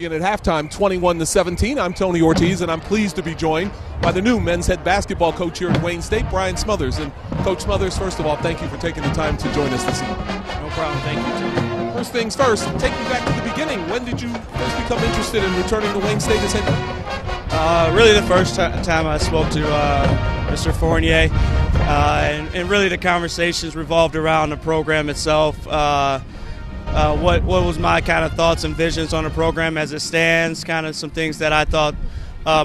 And at halftime, 21-17, I'm Tony Ortiz, and I'm pleased to be joined by the new men's head basketball coach here at Wayne State, Bryan Smothers. And Coach Smothers, first of all, thank you for taking the time to join us this evening. No problem. Thank you, Tony. First things first, take me back to the beginning. When did you first become interested in returning to Wayne State as head coach? Really the first time I spoke to Mr. Fournier, and really the conversations revolved around the program itself. What was my kind of thoughts and visions on the program as it stands, kind of some things that I thought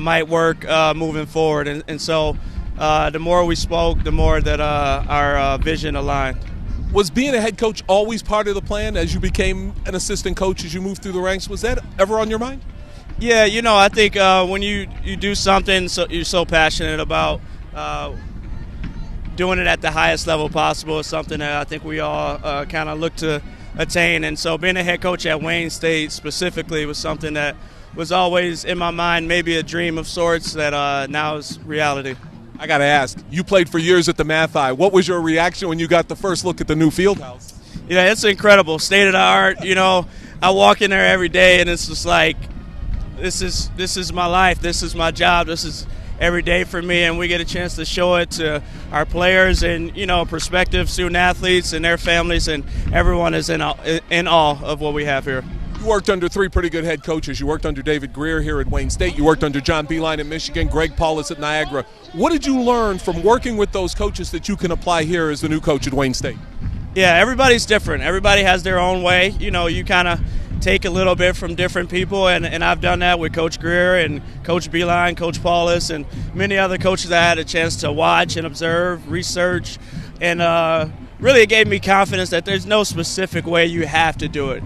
might work moving forward. And so the more we spoke, the more that our vision aligned. Was being a head coach always part of the plan as you became an assistant coach, as you moved through the ranks? Was that ever on your mind? Yeah, I think when you do something you're so passionate about, doing it at the highest level possible is something that I think we all kind of look to attain. And so being a head coach at Wayne State specifically was something that was always in my mind, maybe a dream of sorts that now is reality. I got to ask, you played for years at the Math Eye. What was your reaction when you got the first look at the new field house? Yeah, it's incredible. State of the art. I walk in there every day and it's just like, this is my life. This is my job. This is every day for me, and we get a chance to show it to our players and prospective student athletes and their families, and everyone is in awe of what we have here. You worked under three pretty good head coaches. You worked under David Greer here at Wayne State. You worked under John Beilein at Michigan, Greg Paulus at Niagara. What did you learn from working with those coaches that you can apply here as the new coach at Wayne State? Yeah, everybody's different. Everybody has their own way. You kind of take a little bit from different people, and I've done that with Coach Greer and Coach Beilein, Coach Paulus, and many other coaches I had a chance to watch and observe, research, and really it gave me confidence that there's no specific way you have to do it.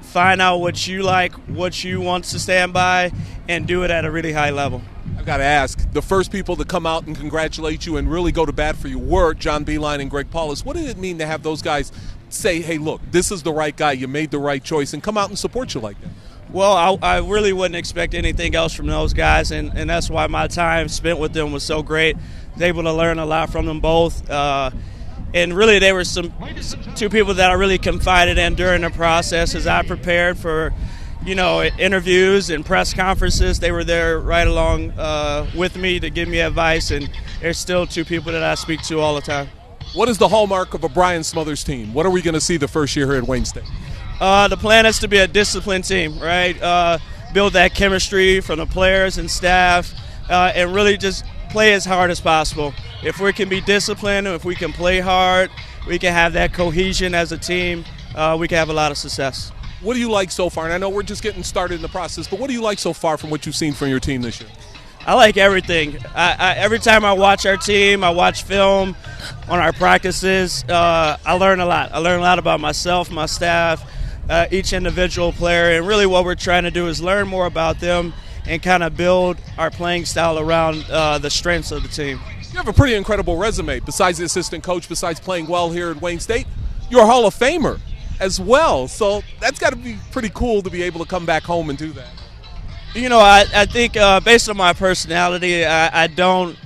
Find out what you like, what you want to stand by, and do it at a really high level. I've got to ask, the first people to come out and congratulate you and really go to bat for you were John Beilein and Greg Paulus. What did it mean to have those guys say, hey, look, this is the right guy, you made the right choice, and come out and support you like that? Well, I really wouldn't expect anything else from those guys, and that's why my time spent with them was so great. I was able to learn a lot from them both. And really, there were two people that I really confided in during the process as I prepared for, interviews and press conferences. They were there right along with me to give me advice, and there's still two people that I speak to all the time. What is the hallmark of a Bryan Smothers team? What are we going to see the first year here at Wayne State? The plan is to be a disciplined team, right? Build that chemistry from the players and staff, and really just play as hard as possible. If we can be disciplined, if we can play hard, we can have that cohesion as a team, we can have a lot of success. What do you like so far? And I know we're just getting started in the process, but what do you like so far from what you've seen from your team this year? I like everything. Every time I watch our team, I watch film on our practices, I learn a lot. I learn a lot about myself, my staff, each individual player, and really what we're trying to do is learn more about them and kind of build our playing style around the strengths of the team. You have a pretty incredible resume. Besides the assistant coach, besides playing well here at Wayne State, you're a Hall of Famer as well. So that's got to be pretty cool to be able to come back home and do that. I think based on my personality, I don't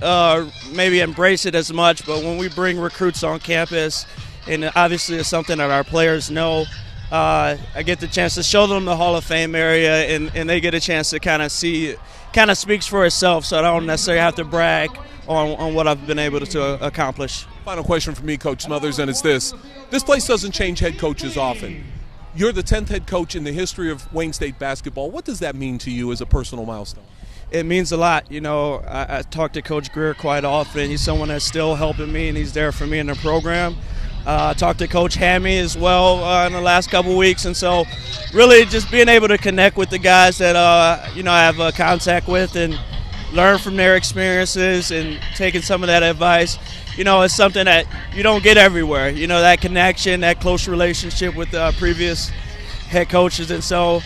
maybe embrace it as much, but when we bring recruits on campus, and obviously it's something that our players know, I get the chance to show them the Hall of Fame area, and they get a chance to kind of see it. Kind of speaks for itself, so I don't necessarily have to brag on what I've been able to accomplish. Final question for me, Coach Smothers, and it's this. This place doesn't change head coaches often. You're the 10th head coach in the history of Wayne State basketball. What does that mean to you as a personal milestone? It means a lot. I talk to Coach Greer quite often. He's someone that's still helping me, and he's there for me in the program. I talked to Coach Hammy as well in the last couple weeks, and so really just being able to connect with the guys that I have contact with and learn from their experiences and taking some of that advice, it's something that you don't get everywhere. That connection, that close relationship with previous head coaches, and so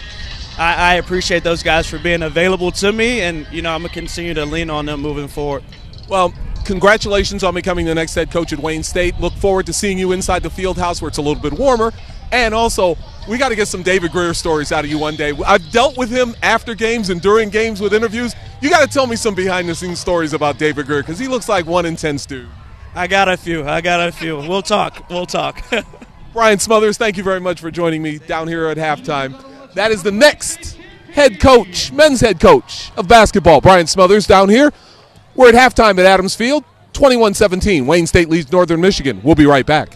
I appreciate those guys for being available to me, and I'm going to continue to lean on them moving forward. Well, congratulations on becoming the next head coach at Wayne State. Look forward to seeing you inside the field house where it's a little bit warmer. And also, we got to get some David Greer stories out of you one day. I've dealt with him after games and during games with interviews. You got to tell me some behind-the-scenes stories about David Greer because he looks like one intense dude. I got a few. We'll talk. Bryan Smothers, thank you very much for joining me down here at halftime. That is the next head coach, men's head coach of basketball, Bryan Smothers, down here. We're at halftime at Adams Field, 21-17. Wayne State leads Northern Michigan. We'll be right back.